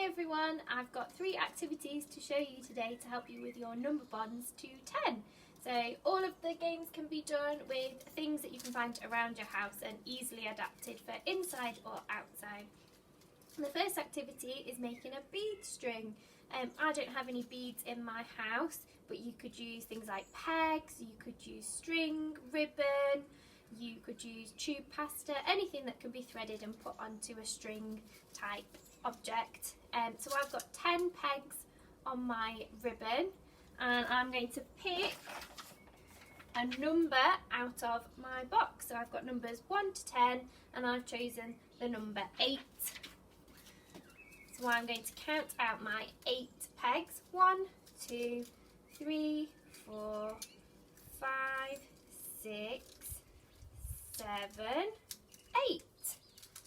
Hi everyone, I've got 3 activities to show you today to help you with your number bonds to 10. So all of the games can be done with things that you can find around your house and easily adapted for inside or outside. The first activity is making a bead string. I don't have any beads in my house, but you could use things like pegs, you could use string, ribbon, you could use tube pasta, anything that can be threaded and put onto a string type object. So I've got 10 pegs on my ribbon and I'm going to pick a number out of my box. So I've got numbers 1 to 10 and I've chosen the number 8. So I'm going to count out my 8 pegs. 1, 2, 3, 4, 5, 6, 7, 8.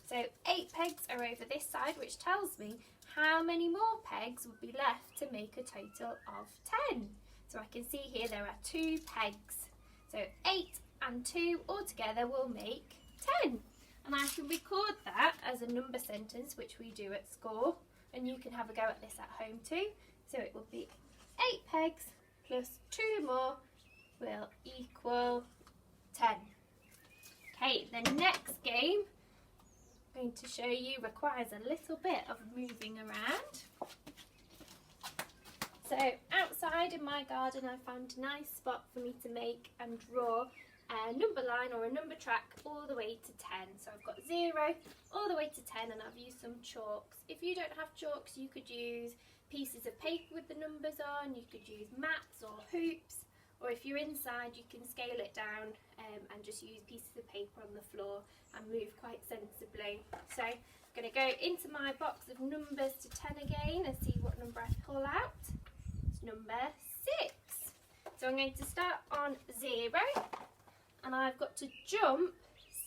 So 8 pegs are over this side, which tells me how many more pegs would be left to make a total of 10. So I can see here there are 2 pegs. So 8 and 2 altogether will make 10. And I can record that as a number sentence, which we do at school. And you can have a go at this at home too. So it will be 8 pegs plus 2 more will equal 10. Okay, the next game I'm going to show you requires a little bit of moving around. So outside in my garden I found a nice spot for me to make and draw a number line or a number track all the way to 10. So I've got 0 all the way to 10 and I've used some chalks. If you don't have chalks, you could use pieces of paper with the numbers on, you could use mats or hoops, or if you're inside you can scale it down and just use pieces of paper on the floor and move quite sensibly. So I'm going to go into my box of numbers to 10 again and see what number I pull out. It's number 6. So I'm going to start on 0 and I've got to jump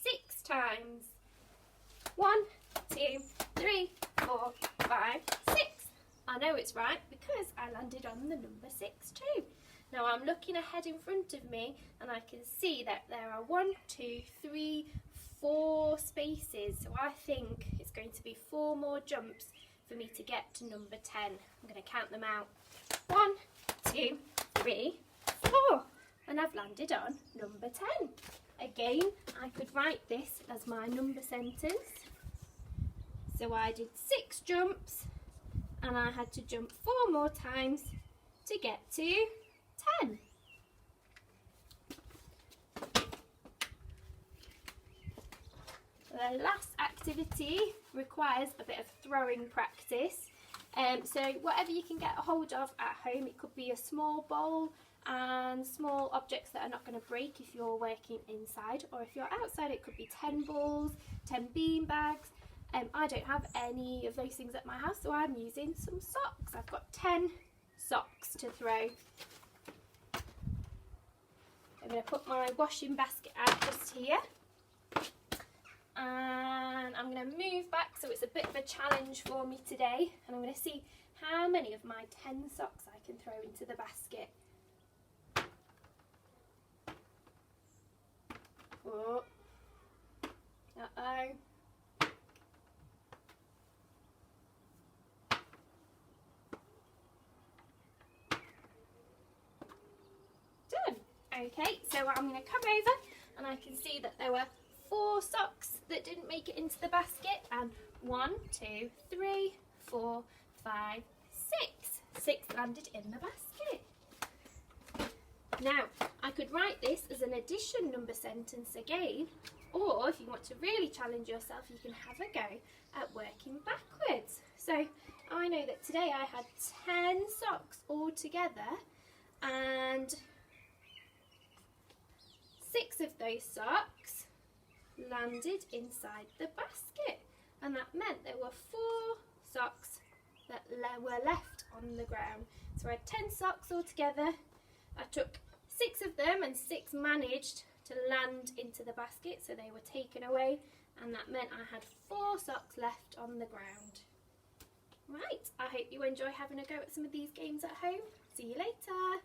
6 times. 1, 2, 3, 4, 5, 6. I know it's right because I landed on the number 6 too. Now I'm looking ahead in front of me and I can see that there are 1, 2, 3, 4 spaces. So I think it's going to be 4 more jumps for me to get to number 10. I'm going to count them out. 1, 2, 3, 4. And I've landed on number 10. Again, I could write this as my number sentence. So I did 6 jumps and I had to jump 4 more times to get to 10. The last activity requires a bit of throwing practice. So whatever you can get a hold of at home, it could be a small bowl and small objects that are not going to break if you're working inside, or if you're outside it could be 10 balls, 10 bean bags. I don't have any of those things at my house, so I'm using some socks. I've got 10 socks to throw. I'm going to put my washing basket out just here and I'm going to move back so it's a bit of a challenge for me today, and I'm going to see how many of my 10 socks I can throw into the basket. Oh. Uh-oh. Okay, so I'm going to come over and I can see that there were 4 socks that didn't make it into the basket, and 1, 2, 3, 4, 5, 6. 6 landed in the basket. Now, I could write this as an addition number sentence again, or if you want to really challenge yourself, you can have a go at working backwards. So I know that today I had 10 socks all together, and 6 of those socks landed inside the basket, and that meant there were 4 socks that were left on the ground. So I had 10 socks altogether. I took 6 of them and 6 managed to land into the basket, so they were taken away, and that meant I had 4 socks left on the ground. Right, I hope you enjoy having a go at some of these games at home. See you later.